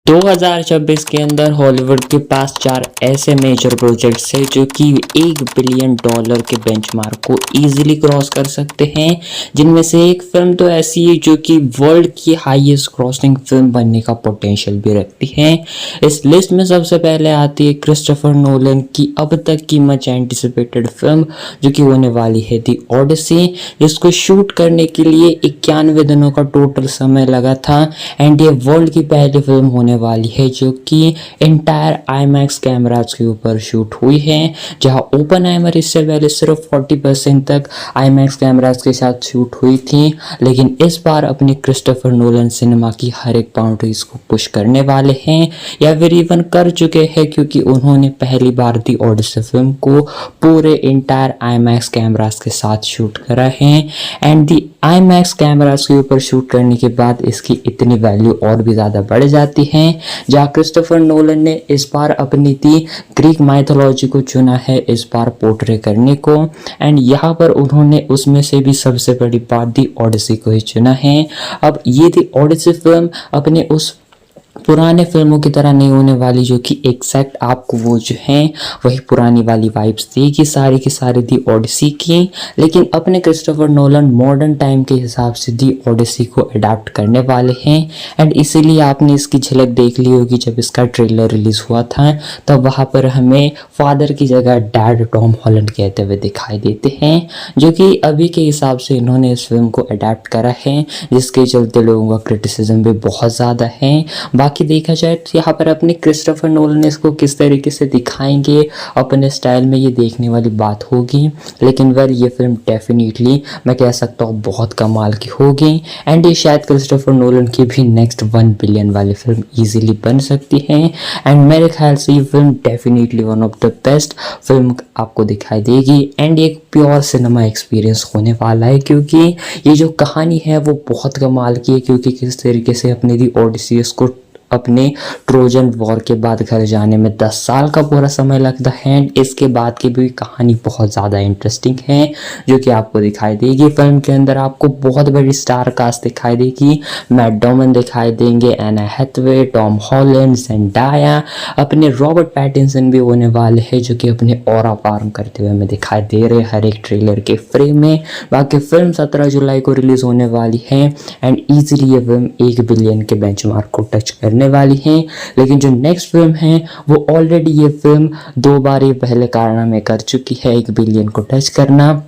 2026 के अंदर हॉलीवुड के पास 4 ऐसे मेजर प्रोजेक्ट्स हैं जो कि $1 बिलियन के बेंचमार्क को इजीली क्रॉस कर सकते हैं, जिनमें से एक फिल्म तो ऐसी है जो कि वर्ल्ड की हाईएस्ट क्रॉसिंग फिल्म बनने का पोटेंशियल भी रखती है। इस लिस्ट में सबसे पहले आती है क्रिस्टोफर नोलन की अब तक की मच एंटिसिपेटेड फिल्म जो कि होने वाली है दी ओडिसी, जिसको शूट करने के लिए 91 दिनों का टोटल समय लगा था। एंड ये वर्ल्ड की पहली फिल्म होने वाली है जो कि इंटायर आईमैक्स कैमरास के ऊपर शूट हुई है, जहां ओपनहाइमर इससे पहले सिर्फ 40% तक आईमैक्स कैमरास के साथ शूट हुई थी, लेकिन इस बार अपने क्रिस्टोफर नोलन सिनेमा की हर एक बाउंड्रीज को पुश करने वाले हैं या फिर इवन कर चुके हैं, क्योंकि उन्होंने पहली बार दी ओडिसी फिल्म को पूरे इंटायर आईमैक्स कैमरास के साथ शूट करा है। एंड दी आईमैक्स कैमरास के ऊपर शूट करने के बाद इसकी इतनी वैल्यू और भी ज़्यादा बढ़ जाती है, जहाँ क्रिस्टोफर नोलन ने इस बार अपनी दी ग्रीक माइथोलॉजी को चुना है इस बार पोर्ट्रे करने को। एंड यहाँ पर उन्होंने उसमें से भी सबसे बड़ी बात दी ओडिसी को ही चुना है। अब ये दी ओडिसी फिल्म अपने उस पुराने फिल्मों की तरह नहीं होने वाली जो कि एग्जैक्ट आपको वो जो है वही पुरानी वाली वाइब्स देगी सारी की सारी दी ओडिसी की, लेकिन अपने क्रिस्टोफर नोलन मॉडर्न टाइम के हिसाब से दी ओडिसी को अडाप्ट करने वाले हैं। एंड इसीलिए आपने इसकी झलक देख ली होगी जब इसका ट्रेलर रिलीज हुआ था, तब वहाँ पर हमें फादर की जगह डैड टॉम हॉलैंड कहते हुए दिखाई देते हैं, जो कि अभी के हिसाब से इन्होंने इस फिल्म को अडाप्ट करा है, जिसके चलते लोगों का क्रिटिसिज्म भी बहुत ज़्यादा है। बाकी देखा जाए तो यहाँ पर अपने क्रिस्टोफर नोलन इसको किस तरीके से दिखाएंगे अपने स्टाइल में, ये देखने वाली बात होगी। लेकिन वेल ये फिल्म डेफिनेटली मैं कह सकता हूँ बहुत कमाल की होगी। एंड ये शायद क्रिस्टोफर नोलन की भी नेक्स्ट 1 बिलियन वाली फिल्म इजीली बन सकती है। एंड मेरे ख्याल से ये film definitely one of the best film आपको दिखाई देगी। एंड एक प्योर सिनेमा एक्सपीरियंस होने वाला है, क्योंकि ये जो कहानी है वो बहुत कमाल की है, क्योंकि किस तरीके से अपने दी ओडिसी को अपने ट्रोजन वॉर के बाद घर जाने में 10 साल का पूरा समय लगता है। इसके बाद की भी कहानी बहुत ज़्यादा इंटरेस्टिंग है जो कि आपको दिखाई देगी। फिल्म के अंदर आपको बहुत बड़ी स्टार कास्ट दिखाई देगी। मैट डेमन दिखाई देंगे, एना हैथवे, टॉम हॉलैंड, ज़ेंडाया, अपने रॉबर्ट पैटिंसन भी होने वाले हैं जो कि अपने ऑरा पार्म करते हुए हमें दिखाई दे रहे हैं हर एक ट्रेलर के फ्रेम में। बाकी फिल्म 17 जुलाई को रिलीज होने वाली है एंड ईजिली ये फिल्म 1 बिलियन के बेंचमार्क को टच करने वाली है। लेकिन जो नेक्स्ट फिल्म है वो ऑलरेडी ये फिल्म 2 बार ये पहले कारनामे कर चुकी है 1 बिलियन को टच करना,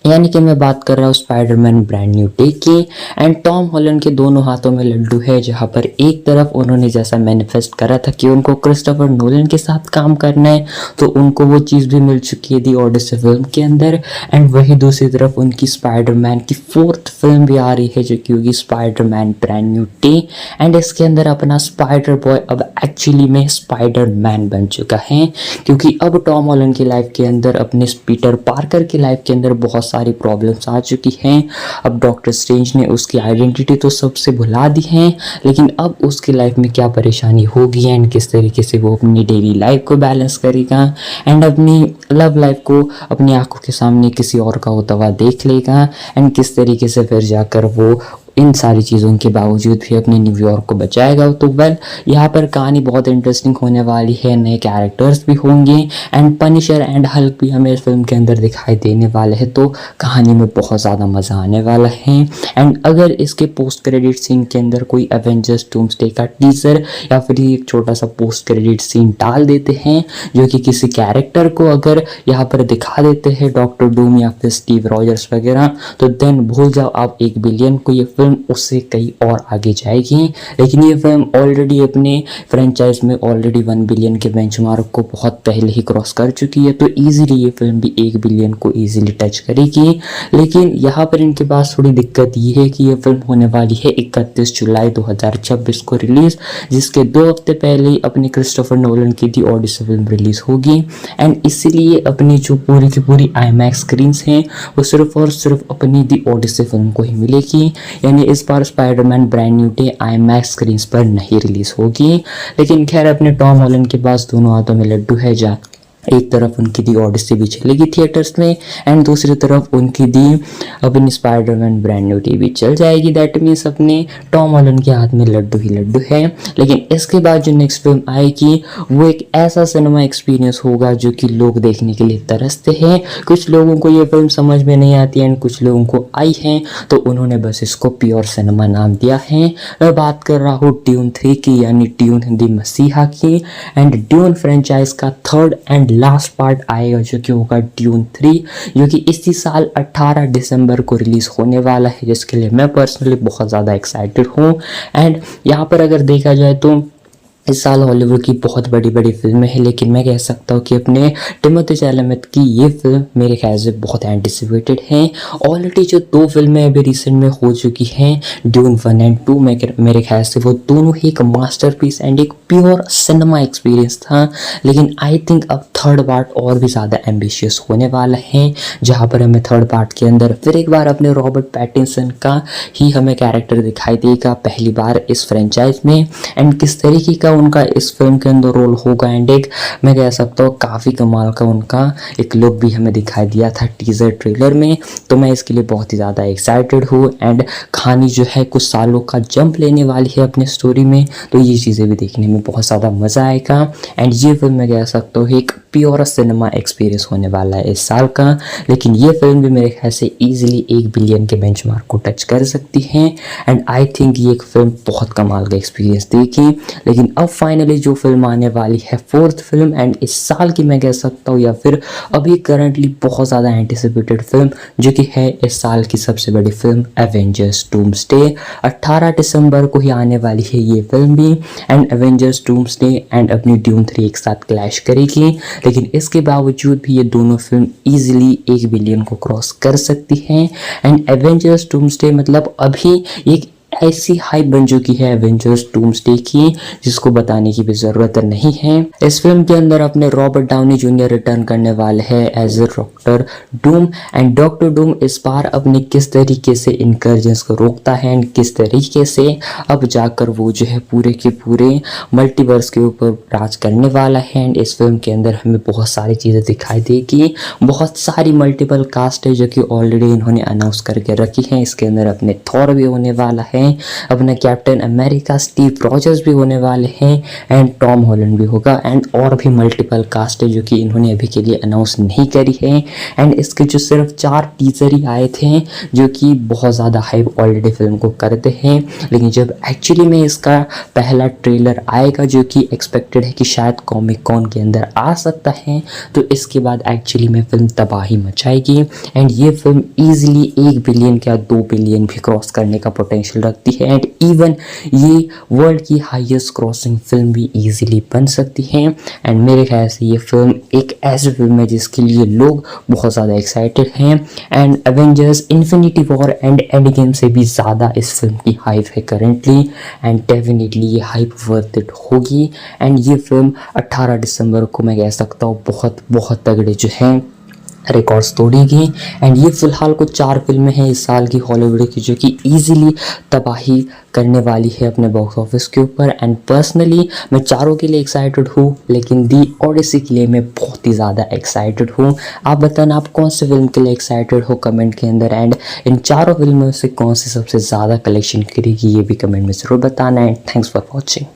यानी कि मैं बात कर रहा हूँ स्पाइडरमैन ब्रांड न्यू डे की। एंड टॉम हॉलैंड के दोनों हाथों में लड्डू है, जहाँ पर एक तरफ उन्होंने जैसा मैनिफेस्ट करा था कि उनको क्रिस्टोफर नोलन के साथ काम करना है, तो उनको वो चीज़ भी मिल चुकी है दी ओडिसी फिल्म के अंदर। एंड वही दूसरी तरफ उनकी स्पाइडरमैन की 4th फिल्म भी आ रही है जो कि होगी Spiderman brand new day. And इसके अंदर अपना स्पाइडर बॉय अब एक्चुअली में स्पाइडरमैन बन चुका है, क्योंकि अब टॉम हॉलैंड की लाइफ के अंदर अपने पीटर पार्कर की लाइफ के अंदर बहुत सारी प्रॉब्लम्स आ चुकी हैं। अब डॉक्टर स्ट्रेंज ने उसकी आइडेंटिटी तो सबसे भुला दी है, लेकिन अब उसकी लाइफ में क्या परेशानी होगी एंड किस तरीके से वो अपनी डेली लाइफ को बैलेंस करेगा एंड अपनी लव लाइफ को अपनी आंखों के सामने किसी और का होता हुआ देख लेगा एंड किस तरीके से फिर जाकर वो इन सारी चीज़ों के बावजूद भी अपने न्यूयॉर्क को बचाएगा। तो वेल यहाँ पर कहानी बहुत इंटरेस्टिंग होने वाली है, नए कैरेक्टर्स भी होंगे एंड पनिशर एंड हल्क भी हमें इस फिल्म के अंदर दिखाई देने वाले हैं, तो कहानी में बहुत ज़्यादा मज़ा आने वाला है। एंड अगर इसके पोस्ट क्रेडिट सीन के अंदर कोई एवेंजर्स डूम्सडे का टीजर या फिर एक छोटा सा पोस्ट क्रेडिट सीन डाल देते हैं जो कि किसी कैरेक्टर को अगर यहाँ पर दिखा देते हैं, डॉक्टर डूम या फिर स्टीव रॉजर्स वगैरह, तो देन भूल जाओ आप 1 बिलियन को, ये फिल्म उससे कई और आगे जाएगी। लेकिन ये फिल्म ऑलरेडी अपने फ्रेंचाइज में ऑलरेडी 1 बिलियन के बेंचमार्क को बहुत पहले ही क्रॉस कर चुकी है, तो इजीली ये फिल्म भी 1 बिलियन को इजीली टच करेगी। लेकिन यहाँ पर इनके पास थोड़ी दिक्कत ये है कि ये फिल्म होने वाली है 31 जुलाई 2026 को रिलीज, जिसके 2 हफ्ते पहले ही अपनी क्रिस्टोफर नोलन की दी ओडिसी फिल्म रिलीज होगी। एंड इसीलिए अपनी जो पूरी की पूरी आईमैक्स स्क्रीन्स हैं वो सिर्फ और सिर्फ अपनी दी ओडिसी फिल्म को ही मिलेगी, यानी इस बार Spiderman brand new day IMAX screens पर नहीं रिलीज होगी। लेकिन खैर अपने टॉम हॉलैंड के पास दोनों हाथों में लड्डू है, एक तरफ उनकी दी ओडिसी भी चलेगी थिएटर्स में एंड दूसरी तरफ उनकी दी अपनी स्पाइडरमैन ब्रांड न्यू टीवी चल जाएगी। दैट मीन्स अपने टॉम हॉलैंड के हाथ में लड्डू ही लड्डू है। लेकिन इसके बाद जो नेक्स्ट फिल्म आएगी वो एक ऐसा सिनेमा एक्सपीरियंस होगा जो कि लोग देखने के लिए तरसते हैं। कुछ लोगों को ये फिल्म समझ में नहीं आती एंड कुछ लोगों को आई है तो उन्होंने बस इसको प्योर सिनेमा नाम दिया है। मैं बात कर रहा हूँ ड्यून 3 की, यानी ड्यून द मसीहा की। एंड ड्यून फ्रेंचाइज का थर्ड एंड लास्ट पार्ट आएगा जो कि होगा ड्यून 3, जो कि इसी साल 18 दिसंबर को रिलीज होने वाला है, जिसके लिए मैं पर्सनली बहुत ज़्यादा एक्साइटेड हूँ। एंड यहाँ पर अगर देखा जाए तो इस साल हॉलीवुड की बहुत बड़ी बड़ी फिल्में हैं, लेकिन मैं कह सकता हूँ कि अपने टिमोथी चैलामेट की ये फिल्म मेरे ख्याल से बहुत एंटिसिपेटेड है। ऑलरेडी जो 2 फिल्में अभी रिसेंट में हो चुकी हैं, ड्यून 1 एंड 2, मेरे ख्याल से वो दोनों ही एक मास्टरपीस एंड एक प्योर सिनेमा एक्सपीरियंस था। लेकिन आई थिंक अब थर्ड पार्ट और भी ज़्यादा एम्बिशियस होने वाला है, जहाँ पर हमें थर्ड पार्ट के अंदर फिर एक बार अपने रॉबर्ट पैटिंसन का ही हमें कैरेक्टर दिखाई देगा पहली बार इस फ्रेंचाइज में। एंड किस तरीके का उनका इस फिल्म के अंदर रोल होगा एंड एक मैं कह सकता हूँ काफ़ी कमाल का उनका एक लुक भी हमें दिखाई दिया था टीजर ट्रेलर में। तो मैं इसके लिए बहुत ही ज़्यादा एक्साइटेड हूँ। एंड कहानी जो है कुछ सालों का जंप लेने वाली है अपने स्टोरी में, तो ये चीज़ें भी देखने में बहुत ज़्यादा मज़ा आएगा। एंड ये फिल्म मैं कह सकता हूँ एक प्योर सिनेमा एक्सपीरियंस होने वाला है इस साल का। लेकिन ये फिल्म भी मेरे ख्याल से ईजिली 1 बिलियन के बेंचमार्क को टच कर सकती है। एंड आई थिंक ये एक फिल्म बहुत कमाल का एक्सपीरियंस देगी। लेकिन अब फाइनली जो फिल्म आने वाली है, 4th फिल्म एंड इस साल की मैं कह सकता हूँ या फिर अभी करंटली बहुत ज़्यादा एंटिसिपेटेड फिल्म, जो कि है इस साल की सबसे बड़ी फिल्म एवेंजर्स डूम्सडे। 18 दिसंबर को ही आने वाली है ये फिल्म भी। एंड एवेंजर्स डूम्सडे एंड अपनी ड्यून 3 एक साथ क्लैश करेगी। लेकिन इसके बावजूद भी ये दोनों फिल्म ईजिली 1 बिलियन को क्रॉस कर सकती हैं। एंड एवेंजर्स डूम्सडे मतलब अभी एक ऐसी हाइप बन चुकी है एवेंजर्स डूम्सडे की, जिसको बताने की भी ज़रूरत नहीं है। इस फिल्म के अंदर अपने रॉबर्ट डाउनी जूनियर रिटर्न करने वाले हैं as a doctor Doom. And doctor Doom इस बार अपने किस तरीके से इनकर्जेंस को रोकता है एंड किस तरीके से अब जाकर वो जो है पूरे के पूरे मल्टीवर्स के ऊपर राज करने वाला है। एंड इस फिल्म के अंदर हमें बहुत सारी चीज़ें दिखाई देगी, बहुत सारी मल्टीपल कास्ट है जो कि ऑलरेडी इन्होंने अनाउंस करके रखी है। इसके अंदर अपने थॉर भी होने वाला है, अपना कैप्टन अमेरिका स्टीव रॉजर्स भी होने वाले हैं एंड टॉम हॉलैंड भी होगा। एंड और भी मल्टीपल कास्ट है जो कि इन्होंने अभी के लिए अनाउंस नहीं करी है। एंड इसके जो सिर्फ 4 टीजर ही आए थे जो कि बहुत ज़्यादा हाइप ऑलरेडी फिल्म को करते हैं। लेकिन जब एक्चुअली में इसका पहला ट्रेलर आएगा जो कि एक्सपेक्टेड है कि शायद कॉमिक कॉन के अंदर आ सकता है, तो इसके बाद एक्चुअली में फिल्म तबाही मचाएगी। एंड ये फिल्म ईजिली 1 बिलियन या 2 बिलियन भी क्रॉस करने का पोटेंशियल रखती है। एंड इवन ये वर्ल्ड की हाईएस्ट क्रॉसिंग फिल्म भी इजीली बन सकती है। एंड मेरे ख्याल से ये फिल्म एक ऐसी फिल्म है जिसके लिए लोग बहुत ज़्यादा एक्साइटेड हैं। And Avengers infinity war and end game से भी ज़्यादा इस फिल्म की हाइप है करेंटली। एंड डेफिनेटली ये हाइप वर्थ इट होगी। एंड ये फिल्म 18 दिसंबर को मैं कह सकता हूँ बहुत बहुत तगड़े जो है रिकॉर्ड्स तोड़ेगी। एंड ये फिलहाल कुछ 4 फिल्में हैं इस साल की हॉलीवुड की जो कि इजीली तबाही करने वाली है अपने बॉक्स ऑफिस के ऊपर। एंड पर्सनली मैं चारों के लिए एक्साइटेड हूँ, लेकिन दी ओडिसी के लिए मैं बहुत ही ज़्यादा एक्साइटेड हूँ। आप बताना आप कौन से फिल्म के लिए एक्साइटेड हो कमेंट के अंदर। एंड इन चारों फिल्मों से कौन सी सबसे ज़्यादा कलेक्शन करेगी ये भी कमेंट में ज़रूर बताना। And thanks for watching.